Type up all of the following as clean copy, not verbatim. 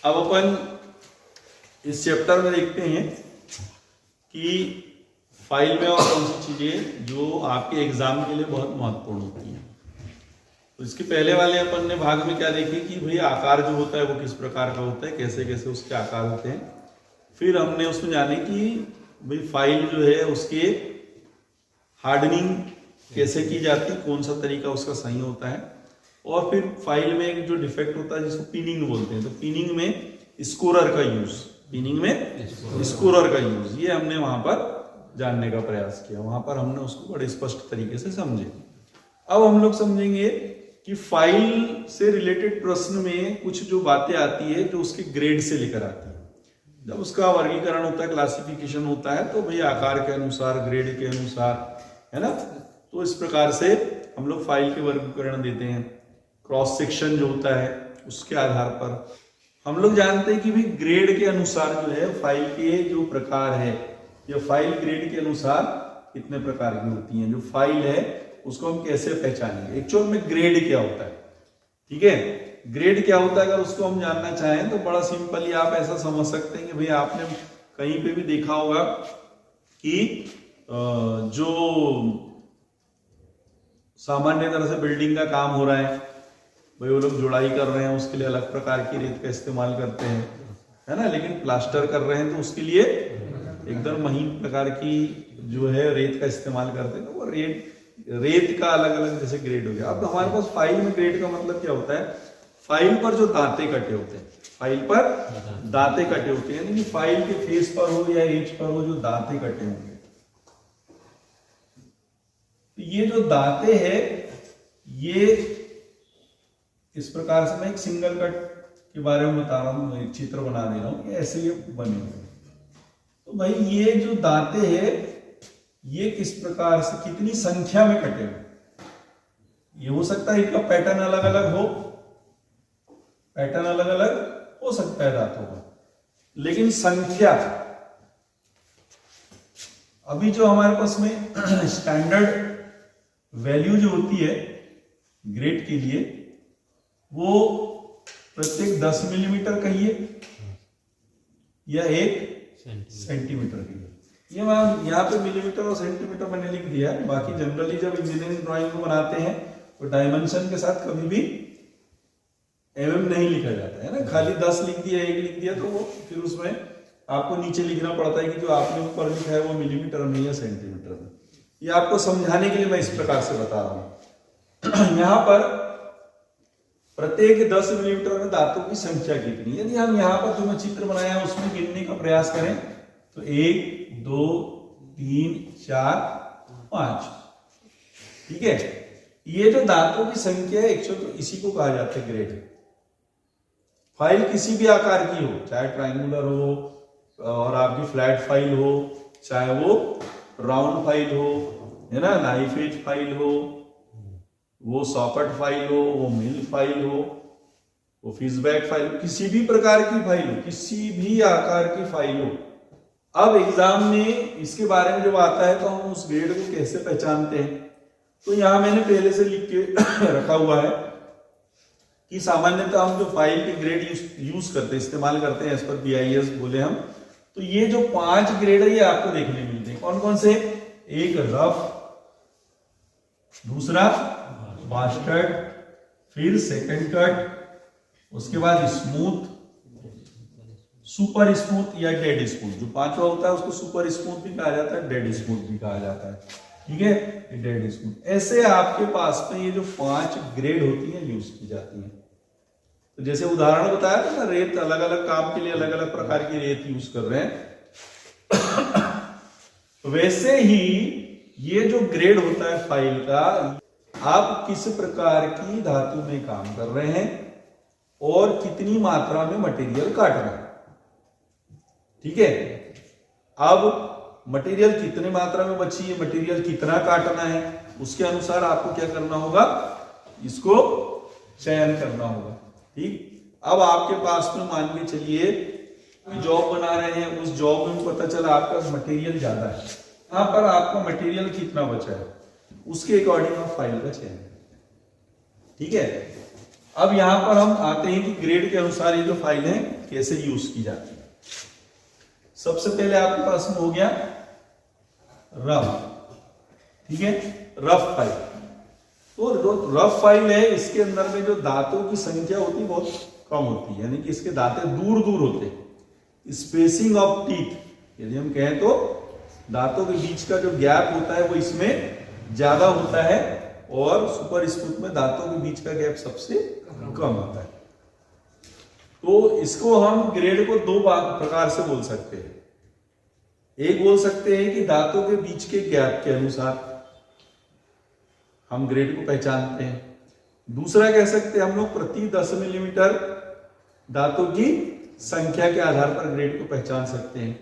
अब अपन इस चैप्टर में देखते हैं कि फाइल में और कौन सी चीजें जो आपके एग्जाम के लिए बहुत महत्वपूर्ण होती हैं। तो इसके पहले वाले अपन ने भाग में क्या देखे कि भाई आकार जो होता है वो किस प्रकार का होता है, कैसे कैसे उसके आकार होते हैं। फिर हमने उसमें जाने कि भाई फाइल जो है उसके हार्डनिंग कैसे की जाती, कौन सा तरीका उसका सही होता है। और फिर फाइल में एक जो डिफेक्ट होता है जिसको पिनिंग बोलते हैं, तो पिनिंग में स्कोरर का यूज, पिनिंग में स्कोरर का यूज, ये हमने वहां पर जानने का प्रयास किया। वहां पर हमने उसको बड़े स्पष्ट तरीके से समझे। अब हम लोग समझेंगे कि फाइल से रिलेटेड प्रश्न में कुछ जो बातें आती है जो उसके ग्रेड से लेकर आती है। जब उसका वर्गीकरण होता है, क्लासिफिकेशन होता है, तो भाई आकार के अनुसार, ग्रेड के अनुसार, है ना। तो इस प्रकार से हम लोग फाइल के वर्गीकरण देते हैं। क्रॉस सेक्शन जो होता है उसके आधार पर हम लोग जानते हैं कि भाई ग्रेड के अनुसार जो है फाइल के जो प्रकार है, या फाइल ग्रेड के अनुसार कितने प्रकार की होती हैं। जो फाइल है उसको हम कैसे पहचानेंगे, एक्चुअल में ग्रेड क्या होता है, ठीक है। ग्रेड क्या होता है अगर उसको हम जानना चाहें तो बड़ा सिंपली आप ऐसा समझ सकते हैं कि भाई आपने कहीं पे भी देखा होगा कि जो सामान्य तरह से बिल्डिंग का काम हो रहा है, भाई वो लोग जुड़ाई कर रहे हैं, उसके लिए अलग प्रकार की रेत का इस्तेमाल करते हैं, है ना। लेकिन प्लास्टर कर रहे हैं तो उसके लिए एकदम महीन प्रकार की जो है रेत का इस्तेमाल करते हैं। तो वो रेत का अलग अलग जैसे ग्रेड हो गया। अब हमारे पास फाइल में ग्रेड का मतलब क्या होता है, फाइल पर जो दांते कटे होते हैं, फाइल पर दांते कटे होते हैं, यानी कि फाइल के फेस पर हो या एज पर हो जो दांते कटे होंगे। ये जो दांते हैं ये इस प्रकार से, मैं एक सिंगल कट के बारे में बता रहा हूं, एक चित्र बना दे रहा हूं, ऐसे ये बने हुए। तो भाई ये जो दांते हैं ये किस प्रकार से, कितनी संख्या में कटे हुए, ये हो सकता है इनका पैटर्न अलग अलग हो, पैटर्न अलग अलग हो सकता है दांतों का, लेकिन संख्या अभी जो हमारे पास में स्टैंडर्ड वैल्यू जो होती है ग्रेड के लिए वो प्रत्येक 10 मिलीमीटर कहिए या 1 सेंटीमीटर कहिए। ये यहाँ पे मिलीमीटर और सेंटीमीटर मैंने लिख दिया है। बाकी जनरली जब इंजीनियरिंग ड्राइंग को बनाते हैं तो डायमेंशन के साथ कभी भी mm नहीं लिखा जाता है ना, खाली 10 लिख दिया, 1 लिख दिया, तो वो फिर उसमें आपको नीचे लिखना पड़ता है कि जो आपने ऊपर लिखा है वो मिलीमीटर में या सेंटीमीटर में। ये आपको समझाने के लिए मैं इस प्रकार से बता रहा हूं। यहाँ पर प्रत्येक 10 मिलीमीटर में दांतों की संख्या कितनी, यदि हम यहाँ पर जो मैं चित्र बनाया है उसमें गिनने का प्रयास करें तो 1 2 3 4 5, ठीक है। ये जो दांतों की संख्या है एक्चुअल तो इसी को कहा जाता है ग्रेड। फाइल किसी भी आकार की हो, चाहे ट्रायंगुलर हो और आपकी फ्लैट फाइल हो, चाहे वो राउंड फाइल हो, है ना, नाइफ एज फाइल हो, वो सॉकेट फाइल हो, वो मिल फाइल हो, वो फिशबैक फाइल हो, किसी भी प्रकार की फाइल हो, किसी भी आकार की फाइल हो। अब एग्जाम में इसके बारे में जब आता है तो हम उस ग्रेड को कैसे पहचानते हैं, तो यहां मैंने पहले से लिख के रखा हुआ है कि सामान्यतः हम जो फाइल के ग्रेड यूज करते हैं, इस्तेमाल करते हैं एज पर BIS बोले हम, तो ये जो 5 ग्रेड है ये आपको देखने मिलते हैं। कौन कौन से, एक रफ, दूसरा बास्टर्ड, फिर सेकंड कट, उसके बाद स्मूथ, सुपर स्मूथ या डेड स्मूथ। जो पांचवा होता है उसको सुपर स्मूथ भी कहा जाता है, डेड स्मूथ भी कहा जाता है, ठीक है, डेड स्मूथ। ऐसे आपके पास में ये जो 5 ग्रेड होती हैं यूज की जाती हैं। तो जैसे उदाहरण बताया था ना, रेत अलग अलग काम के लिए अलग अलग प्रकार की रेत यूज कर रहे हैं। वैसे ही ये जो ग्रेड होता है फाइल का, आप किस प्रकार की धातु में काम कर रहे हैं और कितनी मात्रा में मटेरियल काट रहे हैं, ठीक है। अब मटेरियल कितनी मात्रा में बची है, मटेरियल कितना काटना है, उसके अनुसार आपको क्या करना होगा, इसको चयन करना होगा, ठीक। अब आपके पास में मान के चलिए जॉब बना रहे हैं, उस जॉब में पता चला आपका मटेरियल ज्यादा है, यहाँ पर आपका मटेरियल कितना बचा है, उसके अकॉर्डिंग आप फाइल का चयन, ठीक है। अब यहां पर हम आते हैं कि ग्रेड के अनुसार ये जो फाइल है कैसे यूज की जाती है। सबसे पहले आपके पास में हो गया रफ, ठीक है, रफ फाइल। तो रफ फाइल है, इसके अंदर में जो दांतों की संख्या होती है बहुत कम होती है, यानी कि इसके दांते दूर दूर होते हैं। स्पेसिंग ऑफ टीथ, यदि हम कहें तो दांतों के बीच का जो गैप होता है वो इसमें ज्यादा होता है, और सुपर स्मूथ में दांतों के बीच का गैप सबसे कम होता है। तो इसको हम ग्रेड को दो प्रकार से बोल सकते हैं। एक बोल सकते हैं कि दांतों के बीच के गैप के अनुसार हम ग्रेड को पहचानते हैं। दूसरा कह सकते हैं हम लोग प्रति 10 मिलीमीटर दांतों की संख्या के आधार पर ग्रेड को पहचान सकते हैं।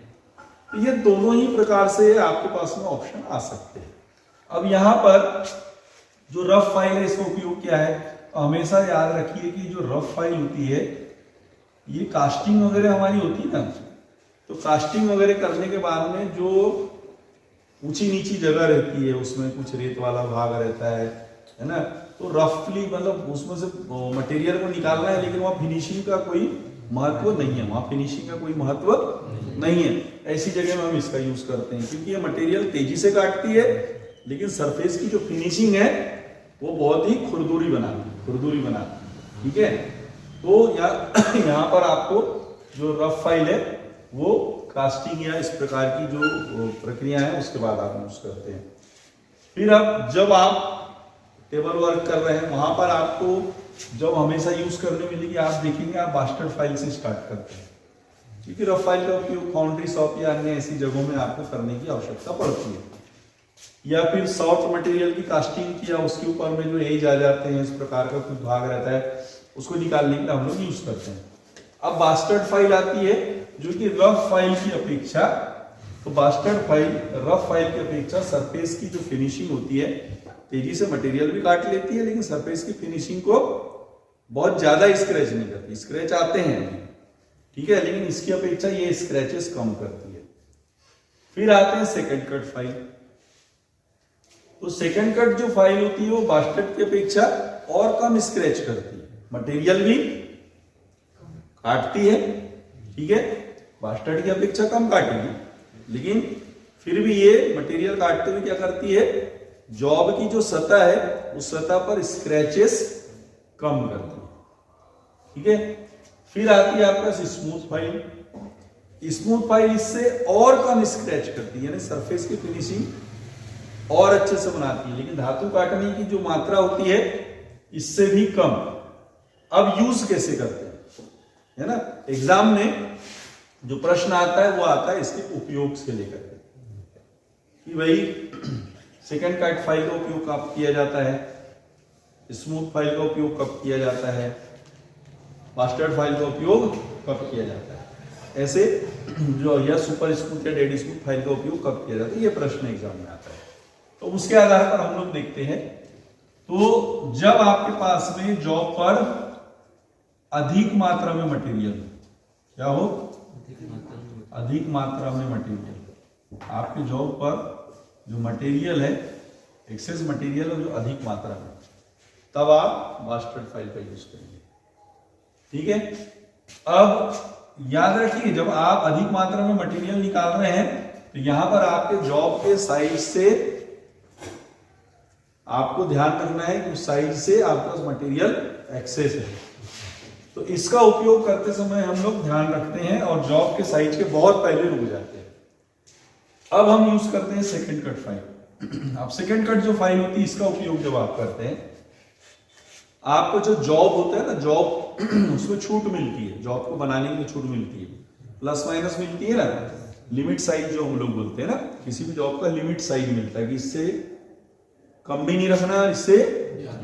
तो ये दोनों ही प्रकार से आपके पास में ऑप्शन आ सकते हैं। अब यहां पर जो रफ फाइल है इसका उपयोग क्या है, हमेशा याद रखिए कि जो रफ फाइल होती है ये कास्टिंग वगैरह हमारी होती है ना, तो कास्टिंग वगैरह करने के बाद में जो ऊंची नीची जगह रहती है उसमें कुछ रेत वाला भाग रहता है ना, तो रफली मतलब उसमें से मटेरियल को निकालना है, लेकिन वहां फिनिशिंग का कोई महत्व नहीं है, वहां फिनिशिंग का कोई महत्व नहीं है। ऐसी जगह में हम इसका यूज करते हैं, क्योंकि ये मटेरियल तेजी से काटती है, लेकिन सरफेस की जो फिनिशिंग है वो बहुत ही खुरदुरी बनाती, ठीक है। तो यहाँ पर आपको जो रफ फाइल है वो कास्टिंग या इस प्रकार की जो प्रक्रिया है उसके बाद आप यूज करते हैं। फिर अब जब आप टेबल वर्क कर रहे हैं वहां पर आपको जब हमेशा यूज करने मिलेगी, आप देखेंगे आप बास्टर्ड फाइल से स्टार्ट करते हैं, क्योंकि रफ फाइल का उपयोग फाउंड्री शॉप या अन्य ऐसी जगहों में आपको करने की आवश्यकता पड़ती है। या फिर सॉफ्ट मटेरियल की कास्टिंग किया, उसके ऊपर में जो एज आ जाते हैं, इस प्रकार का कुछ भाग रहता है, उसको निकालने के लिए हम लोग यूज करते हैं। अब बास्टर्ड फाइल आती है जो कि रफ फाइल की अपेक्षा, तो बास्टर्ड फाइल रफ फाइल की अपेक्षा सरफेस की जो फिनिशिंग होती है, तेजी से मटेरियल भी काट लेती है, लेकिन सरफेस की फिनिशिंग को बहुत ज्यादा स्क्रैच नहीं करती। स्क्रैच आते हैं, ठीक है, लेकिन इसकी अपेक्षा ये स्क्रैचेस कम करती है। फिर आते हैं सेकंड कट फाइल। तो सेकंड कट जो फाइल होती है वो बास्टर्ड की अपेक्षा और कम स्क्रैच करती है, मटेरियल भी काटती है, ठीक है, बास्टर्ड की अपेक्षा कम काटेगी, लेकिन फिर भी ये मटेरियल काटते हुए क्या करती है, जॉब की जो सतह है उस सतह पर स्क्रैचेस कम करती है, ठीक है। फिर आती है आपका स्मूथ फाइल। स्मूथ फाइल इससे और कम स्क्रैच करती है, यानी सरफेस की फिनिशिंग और अच्छे से बनाती है, लेकिन धातु काटने की जो मात्रा होती है इससे भी कम। अब यूज कैसे करते हैं, है ना, एग्जाम में जो प्रश्न आता है वो आता है इसके उपयोग से लेकर के, कि भाई सेकंड कट फाइल का उपयोग कब किया जाता है, स्मूथ फाइल का उपयोग कब किया जाता है, बास्टर्ड फाइल का उपयोग कब किया जाता है, ऐसे जो या सुपर स्मूथ या डेड स्मूथ फाइल का उपयोग कब किया जाता है, ये प्रश्न एग्जाम में आता है। तो उसके आधार पर हम लोग देखते हैं। तो जब आपके पास में जॉब पर अधिक मात्रा में मटेरियल, क्या हो, अधिक मात्रा में मटेरियल, आपके जॉब पर जो मटेरियल है, एक्सेस मटेरियल है जो अधिक मात्रा में, तब आप बास्टर्ड फाइल का यूज करेंगे, ठीक है। अब याद रखिए जब आप अधिक मात्रा में मटेरियल निकाल रहे हैं तो यहां पर आपके जॉब के साइज से आपको ध्यान रखना है कि उस साइज से आपके पास मटेरियल एक्सेस है, तो इसका उपयोग करते समय हम लोग ध्यान रखते हैं और जॉब के साइज के बहुत पहले रुक जाते हैं। अब हम यूज करते हैं सेकंड कट फाइल। अब सेकंड कट जो फाइल होती है इसका उपयोग जब आप करते हैं, आपको जो जॉब होता है ना, जॉब उसमें छूट मिलती है, जॉब को बनाने की छूट मिलती है, प्लस माइनस मिलती है ना, लिमिट साइज जो हम लोग बोलते हैं ना, किसी भी जॉब का लिमिट साइज मिलता है कि इससे कम भी नहीं रखना और इससे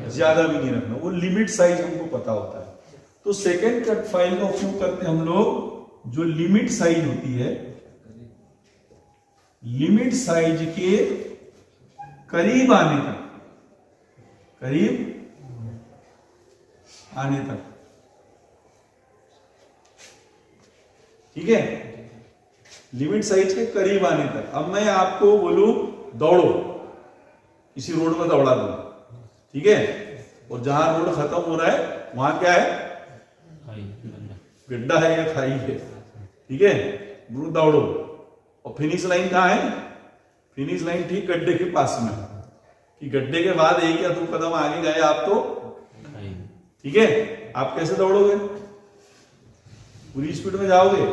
ज्यादा भी नहीं रखना, वो लिमिट साइज हमको पता होता है। तो सेकंड कट फाइल का उपयोग करते हैं हम लोग जो लिमिट साइज होती है, लिमिट साइज के करीब आने तक, करीब आने तक, ठीक है, लिमिट साइज के करीब आने तक। अब मैं आपको बोलूं दौड़ो, किसी रोड में दौड़ा दो, ठीक है, और जहां रोड खत्म हो रहा है वहां क्या है, गड्ढा है या खाई है, ठीक है, दौड़ो। और फिनिश लाइन कहाँ है, फिनिश लाइन ठीक गड्ढे के पास में, कि गड्ढे के बाद एक या दो कदम आगे गए आप तो, ठीक है, आप कैसे दौड़ोगे, पूरी स्पीड में जाओगे,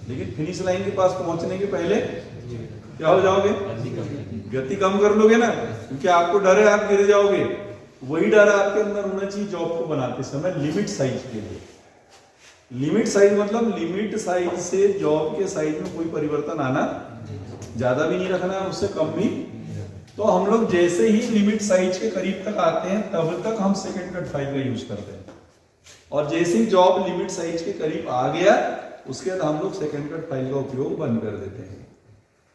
लेकिन फिनिश लाइन के पास पहुंचने के पहले क्या हो जाओगे, गति कम कर लोगे ना, क्योंकि आपको डर है आप गिर जाओगे। वही डर आपके अंदर होना चाहिए जॉब को बनाते समय लिमिट साइज के लिए। लिमिट साइज मतलब लिमिट साइज से जॉब के साइज में कोई परिवर्तन आना, ज्यादा भी नहीं रखना है, उससे कम भी। तो हम लोग जैसे ही लिमिट साइज के करीब तक आते हैं तब तक हम सेकंड कट फाइल का यूज करते हैं, और जैसे ही जॉब लिमिट साइज के करीब आ गया उसके बाद हम लोग सेकंड कट फाइल का उपयोग बंद कर देते हैं।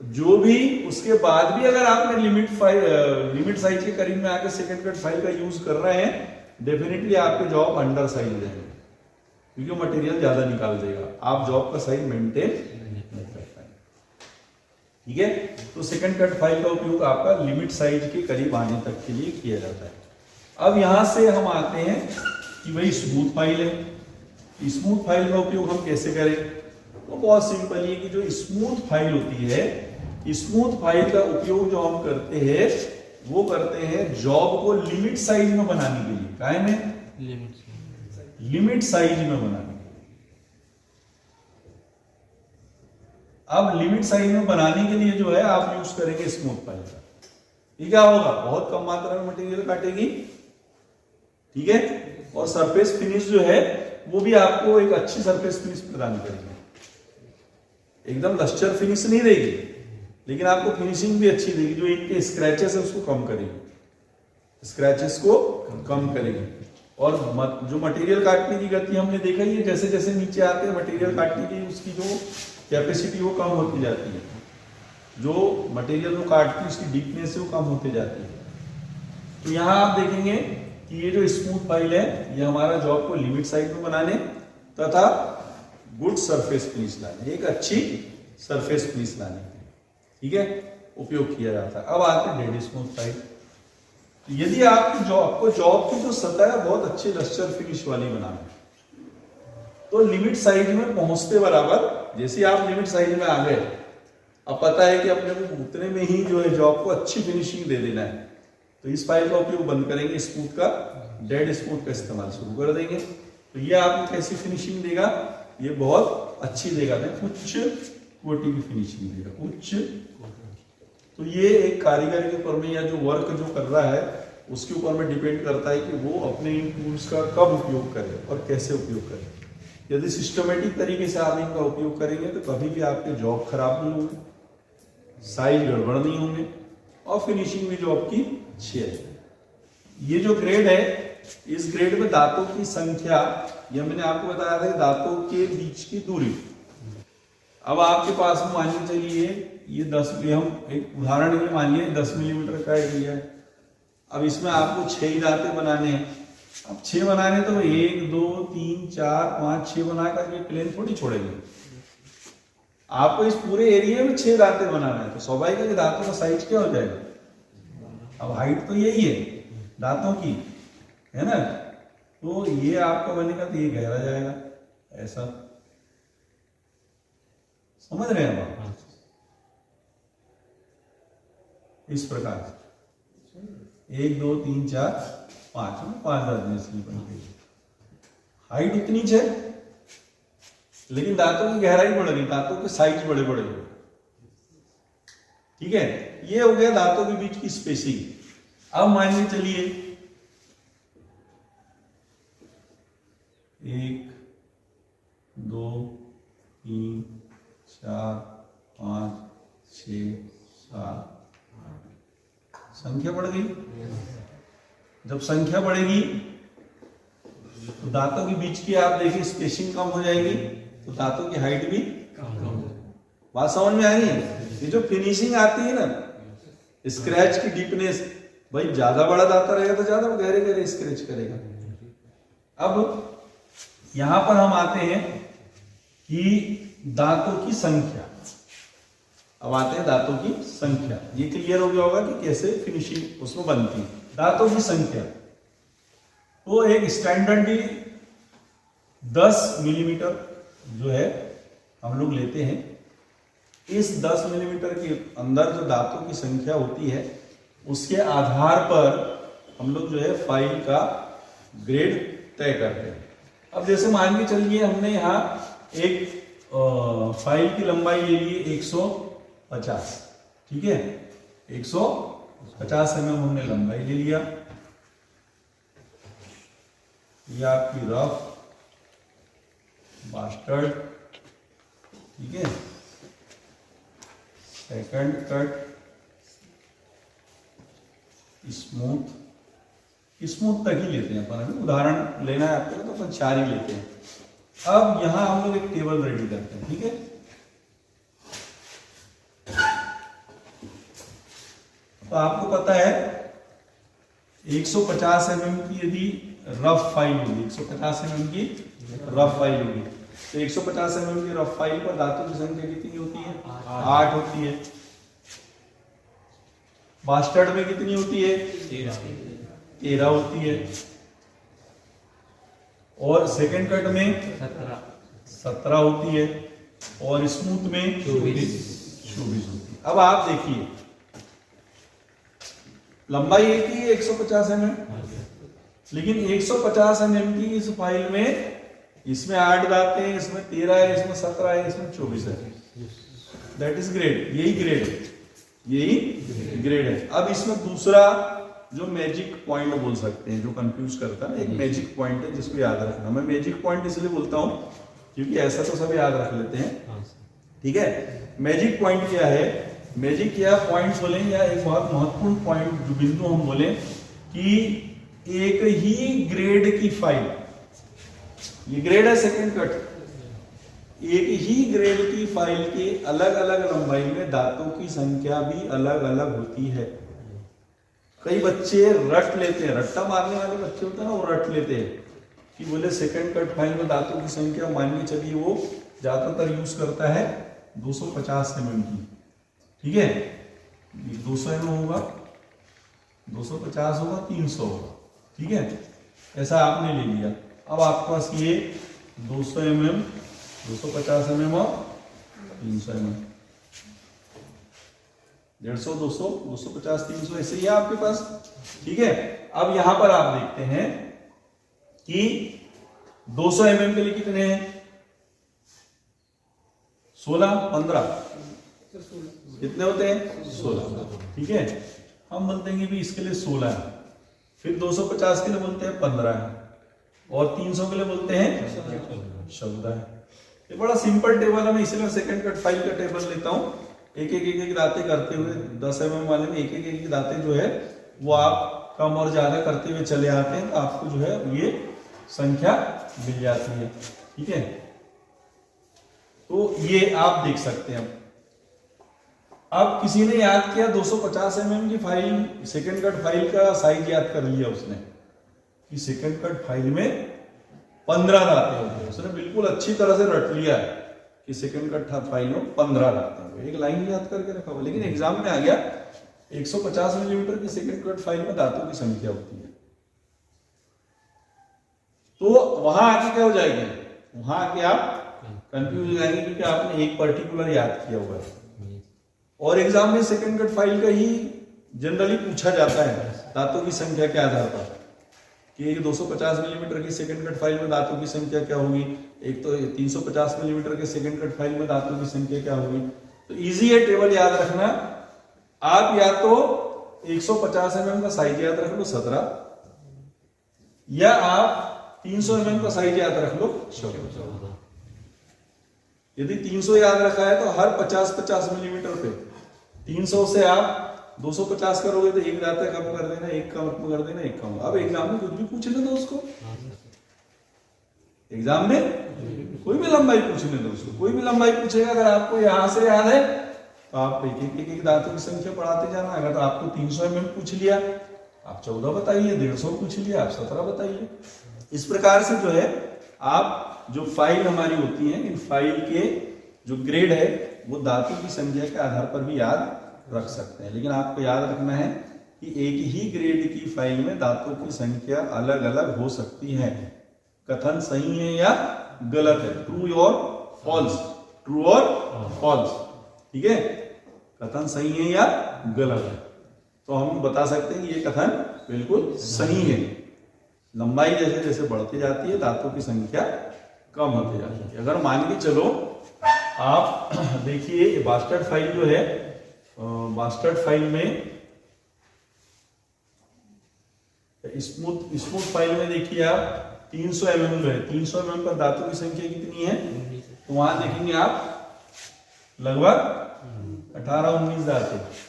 जो भी उसके बाद भी अगर आपने लिमिट साइज के करीब में आके सेकंड कट फाइल का यूज कर रहे हैं, डेफिनेटली आपके जॉब अंडर साइज हो जाएंगे, क्योंकि मटेरियल ज्यादा निकाल देगा, आप जॉब का साइज मेंटेन नहीं कर पाएंगे, ठीक है। तो सेकंड कट फाइल का उपयोग आपका लिमिट साइज के करीब आने तक के लिए किया जाता है। अब यहां से हम आते हैं कि भाई स्मूथ फाइल है, स्मूथ फाइल का उपयोग हम कैसे करें। तो बहुत सिंपल है कि जो स्मूथ फाइल होती है, स्मूथ फाइल का उपयोग जो हम करते हैं वो करते हैं जॉब को लिमिट साइज में बनाने के लिए। काहे में लिमिट साइज में बनाने के लिए। अब लिमिट साइज में बनाने के लिए जो है आप यूज करेंगे स्मूथ फाइल का। ये क्या होगा, बहुत कम मात्रा में मटेरियल काटेगी, ठीक है, और सरफेस फिनिश जो है वो भी आपको एक अच्छी सरफेस फिनिश प्रदान करेगी। एकदम लस्टर फिनिश नहीं देगी, लेकिन आपको फिनिशिंग भी अच्छी देगी, जो इनके स्क्रैचेस है उसको कम करेगी, स्क्रैचेस को कम करेगी। और जो मटेरियल काटने की गति हमने देखा ही है, जैसे जैसे नीचे आते हैं मटेरियल काटने की उसकी जो कैपेसिटी वो कम होती जाती है, जो मटेरियल को काटती है उसकी डीपनेस है वो कम होती जाती है। तो यहाँ आप देखेंगे कि ये जो स्मूथ फाइल है ये हमारा जॉब को लिमिट साइज में बनाने तथा गुड सरफेस फिनिश लाने, एक अच्छी सरफेस फिनिश लाने, ठीक है, उपयोग किया जाता है। अब आते हैं डेड स्मूथ फाइल। तो यदि आपकी जॉब की जो सतह है बहुत अच्छी लस्टर फिनिश वाली बनाना है, तो लिमिट साइज में पहुंचते बराबर जैसे आप लिमिट साइज में आ गए, अब पता है कि अपने को उतने में ही जो है जॉब को अच्छी फिनिशिंग दे देना है, तो इस फाइल का उपयोग बंद करेंगे, स्मूथ का डेड स्मूथ का इस्तेमाल शुरू कर देंगे। तो ये आपको कैसी फिनिशिंग देगा, ये बहुत अच्छी देगा, उच्च कोटि की फिनिशिंग देगा, उच्च। तो ये एक कारीगर के ऊपर में या जो वर्क जो कर रहा है उसके ऊपर में डिपेंड करता है कि वो अपने इन टूल्स का कब उपयोग करे और कैसे उपयोग करे। यदि सिस्टमेटिक तरीके से आप इनका उपयोग करेंगे तो कभी भी आपके जॉब खराब नहीं होंगे, साइज गड़बड़ नहीं होंगे और फिनिशिंग भी जॉब की अच्छी है। ये जो ग्रेड है, इस ग्रेड में दांतों की संख्या, यह मैंने आपको बताया था, दांतों के बीच की दूरी। अब आपके पास में मान लीजिए चलिए ये 10, हम एक उदाहरण के मानिए 10 मिलीमीटर का एरिया है। अब इसमें आपको 6 ही दांतें बनाने हैं। अब 6 बनाने तो 1 2 3 4 5 6 बनाकर ये प्लेन थोड़ी छोड़ेंगे, आपको इस पूरे एरिया में 6 दांतें बनाना है, तो स्वाभाविक है कि दांतों का साइज क्या हो जाएगा। अब हाइट तो यही है दांतों की, है ना, तो ये आपका बनेगा तो ये गहरा जाएगा, ऐसा समझ रहे हैं आप, इस प्रकार से 1 2 3 4 5 दांत इसकी बनती है। हाइट उतनी है लेकिन दांतों की गहराई बढ़ गई, दांतों के साइज बड़े बड़े हो, ठीक है। ये हो गया दांतों के बीच की स्पेसिंग। अब मान लीजिए चलिए 1 2 3 4 5 6 7 संख्या बढ़ गई। जब संख्या बढ़ेगी तो दांतों के बीच की आप देखिए स्पेसिंग कम हो जाएगी, तो दांतों की हाइट भी बात समझ में आ रही है। ये जो फिनिशिंग आती है ना, स्क्रैच की डीपनेस, भाई ज्यादा बड़ा दांत रहेगा तो ज्यादा गहरे गहरे स्क्रैच करेगा। अब यहां पर हम आते हैं कि दांतों की संख्या। अब आते हैं दांतों की संख्या। ये क्लियर हो गया होगा कि कैसे फिनिशिंग उसमें बनती है। दांतों की संख्या, तो एक स्टैंडर्डली 10 मिलीमीटर जो है हम लोग लेते हैं। इस 10 मिलीमीटर के अंदर जो दांतों की संख्या होती है उसके आधार पर हम लोग जो है फाइल का ग्रेड तय करते हैं। अब जैसे मान के चलिए हमने यहाँ एक फाइल की लंबाई ले ली 150, ठीक है, 150 mm हमने लंबाई ले लिया। ये आपकी रफ बास्टर्ड, ठीक है, सेकंड कट स्मूथ तक ही लेते हैं अपन। अभी उदाहरण लेना है आपको तो अपन 4 ही लेते हैं। अब यहां हम लोग एक टेबल रेडी करते हैं, ठीक है। तो आपको पता है 150 mm की यदि रफ फाइल होगी, 150 mm की रफ फाइल होगी, तो 150 mm की रफ फाइल पर दांतों की संख्या कितनी होती है? 8 होती है। बास्टर्ड में कितनी होती है? 13 होती है। और सेकंड कट में 17 होती है। और स्मूथ में 24 होती है। अब आप देखिए लंबाई एक ही है 150 mm, लेकिन 150 mm की इस फाइल में इसमें 8 दांत हैं, इसमें 13 है, इसमें 17 है, इसमें 24 है। That is grade. यही ग्रेड है, यही ग्रेड है। अब इसमें दूसरा जो मैजिक पॉइंट बोल सकते हैं, जो कंफ्यूज करता है, एक मैजिक पॉइंट है जिसको याद रखना। मैं मैजिक पॉइंट इसलिए बोलता हूं क्योंकि ऐसा तो सब याद रख लेते हैं, ठीक है। मैजिक पॉइंट क्या है? मैजिक या पॉइंट बोले या एक बहुत महत्वपूर्ण पॉइंट जो बिंदु हम बोले कि एक ही ग्रेड की फाइल, ये ग्रेड है सेकंड कट, एक ही ग्रेड की फाइल के अलग अलग लंबाई में दांतों की संख्या भी अलग अलग होती है। कई बच्चे रट लेते हैं, रट्टा मारने वाले बच्चे होते हैं ना, वो रट लेते हैं कि बोले सेकंड कट फाइल में दांतों की संख्या मान के चलिए वो ज्यादातर यूज करता है 250 mm की, ठीक है। 200 mm होगा, 250 होगा, 300 होगा, ठीक है। ऐसा आपने ले लिया। अब आपके पास ये 200 mm, 250 mm और 300 mm, 150, 200, 250, 300 ऐसे ही है आपके पास, ठीक है। अब यहां पर आप देखते हैं कि 200 mm के लिए कितने हैं? 16, 15 कितने होते हैं? 16, ठीक है। हम बोलते हैं कि भी इसके लिए 16 है, फिर 250 के लिए बोलते हैं 15 है, और 300 के लिए बोलते हैं 14 है। ये बड़ा सिंपल टेबल है, मैं इसलिए सेकंड कट फाइल का टेबल लेता हूं। एक एक दांतें करते हुए 10 mm वाले में एक एक दांतें जो है वो आप कम और ज्यादा करते हुए चले आते हैं, तो आपको जो है ये संख्या मिल जाती है, ठीक है। तो ये आप देख सकते हैं। अब किसी ने याद किया 250 mm की फाइल, सेकंड कट फाइल का साइज याद कर लिया उसने कि सेकंड कट फाइल में 15 दांतें होती है। उसने बिल्कुल अच्छी तरह से रट लिया है कि सेकंड कट फाइल में 15 दांतें होंगे, एक लाइन याद करके रखा हुआ। लेकिन एग्जाम में आ गया 150 मिलीमीटर की सेकंड कट फाइल में दांतों की संख्या होती है, तो वहां आके क्या हो जाएगी? वहां आके आप कंफ्यूज हो जाएंगे क्योंकि आपने एक पर्टिकुलर याद किया हुआ है। और एग्जाम में सेकंड कट फाइल का ही जनरली पूछा जाता है दांतों की संख्या के आधार पर कि 250 मिलीमीटर की सेकंड कट फाइल में दांतों की संख्या क्या होगी, एक तो 350 मिलीमीटर के सेकंड कट फाइल में दांतों की संख्या क्या होगी। तो इजी है टेबल याद रखना। आप या तो 150 mm का साइज याद रख लो 17, या आप 300 mm का साइज याद रख लो 14। यदि 300 याद रखा है तो हर 50-50 मिलीमीटर पे 300 से आप 250 करोगे तो एक दांत कम कर देना, एक कम कर देना, एक कम। अब एग्जाम में कुछ भी पूछने दो उसको, एग्जाम में कोई भी लंबाई पूछने दो उसको, कोई भी लंबाई पूछेगा। अगर आपको यहां से याद है तो आप एक दांतों की संख्या बढ़ाते जाना। अगर तो आपको 300 mm पूछ लिया, आप 14 बताइए, 150 पूछ लिया, आप 17 बताइए। इस प्रकार से जो है आप जो फाइल हमारी होती है, इन फाइल के जो ग्रेड है वो दांतों की संख्या के आधार पर भी याद रख सकते हैं। लेकिन आपको याद रखना है कि एक ही ग्रेड की फाइल में दांतों की संख्या अलग अलग हो सकती है। कथन सही है या गलत है? ट्रू और फॉल्स, ट्रू और फॉल्स। ठीक है, कथन सही है या गलत है? तो हम बता सकते हैं कि ये कथन बिल्कुल सही है। लंबाई जैसे जैसे बढ़ती जाती है दांतों की संख्या कम होती जाती है। अगर मान के चलो आप देखिए ये बास्टर्ड फाइल जो है, बास्टर्ड फाइल में स्मूथ फाइल में देखिए आप 300 mm जो है, 300 mm पर दांतों की संख्या कितनी है? तो वहां देखेंगे आप लगभग 18-19 दांत है।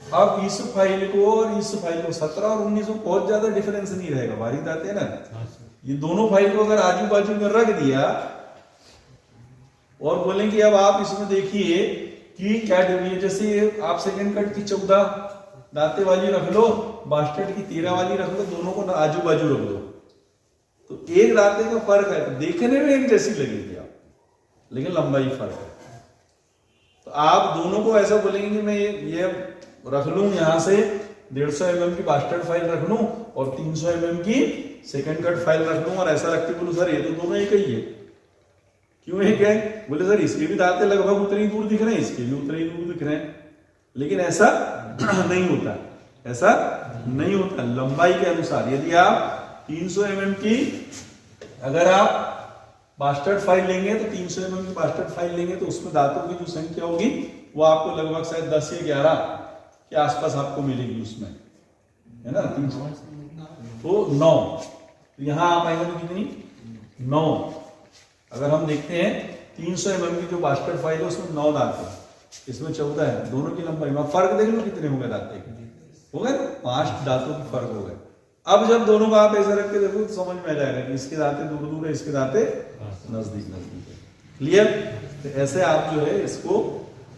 अब इस फाइल को और इस फाइल को 17 और 19 में बहुत ज्यादा डिफरेंस नहीं रहेगा, बारीक दांत है ना। ये दोनों फाइल को अगर आजू बाजू में रख दिया और बोलें कि अब आप इसमें देखिए कि क्या डिवीजन, जैसे आप सेकंड कट की 14 दांते वाली रख लो, बास्टर्ड की 13 वाली रख लो, दोनों को आजू बाजू रख लो तो एक दांते का फर्क है। तो देखने में एक जैसी लगेगी आप, लेकिन लंबाई फर्क है। तो आप दोनों को ऐसा बोलेंगे कि मैं ये रख लूं, यहां से 150 mm की बास्टर्ड फाइल रख लूं और 300 mm की सेकंड कट फाइल रख लूं, और ऐसा रखते बोलूं सर ये तो दोनों एक ही है। क्यों एक है? बोले सर इसके भी दांते लगभग उतनी दूर दिख रहे हैं, इसके भी उतनी दूर दिख रहे हैं। लेकिन ऐसा नहीं होता, ऐसा नहीं होता। लंबाई के अनुसार यदि आप 300 mm की अगर आप बास्टर्ड फाइल लेंगे तो 300 mm की बास्टर्ड फाइल लेंगे तो उसमें दांतों की जो संख्या होगी वो आपको लगभग शायद 10 या 11 के आसपास आपको मिलेगी उसमें, है ना। 300 तो 9, तो यहां आप आएंगे तो कितनी? 9। अगर हम देखते हैं 300 mm की जो बास्टर्ड फाइल है उसमें 9 दांत है, इसमें 14 है। दोनों की लंबाई में फर्क देख लो कितने हो गए दांते के, हो गए 5 दांतों के फर्क हो गए। अब जब दोनों का आप ऐसा रख के देखो तो समझ में आ जाएगा कि इसके दांते दूर दूर है, इसके दांते नजदीक नजदीक है। क्लियर? तो ऐसे आप जो है इसको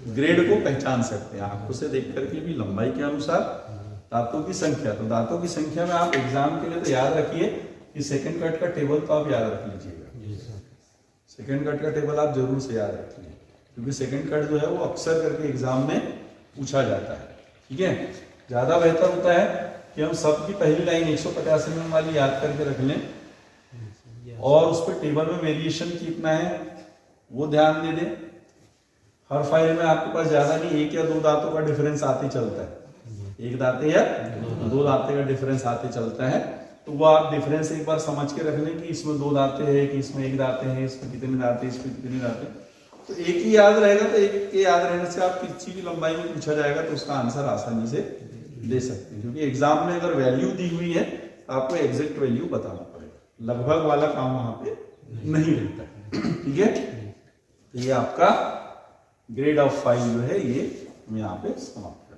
ग्रेड को पहचान सकते हैं आंखों से देख करके भी, लंबाई के अनुसार दांतों की संख्या। तो दांतों की संख्या में आप एग्जाम के लिए तो याद रखिए कि सेकंड कट का टेबल तो आप याद रख लीजिएगा। सेकंड कट का टेबल आप जरूर से याद रखिए, क्योंकि सेकंड कट जो है वो अक्सर करके एग्जाम में पूछा जाता है। ठीक है, ज्यादा बेहतर होता है कि हम सबकी पहली लाइन 150 mm वाली याद करके रख लें और उस पर टेबल में वेरिएशन कितना है वो ध्यान दे दें। हर फाइल में आपके पास ज्यादा नहीं 1 या 2 दांतों का डिफरेंस आते चलता है, 1 दांते या 2 दांते का डिफरेंस आते चलता है। तो वो आप डिफरेंस एक बार समझ के रख लें कि इसमें 2 दांते हैं, कि इसमें 1 दांते हैं, इसमें कितने दांते, इसमें कितने दांते। तो एक ही याद रहेगा, तो एक के याद रहने से आप किसी भी लंबाई में पूछा जाएगा तो उसका आंसर आसानी से दे सकते हैं। क्योंकि एग्जाम में अगर वैल्यू दी हुई है तो आपको एग्जैक्ट वैल्यू बताना पड़ेगा, लगभग वाला काम वहां पे नहीं रहता है। ठीक है, तो ये आपका ग्रेड ऑफ फाइल जो है ये यहाँ पे समाप्त।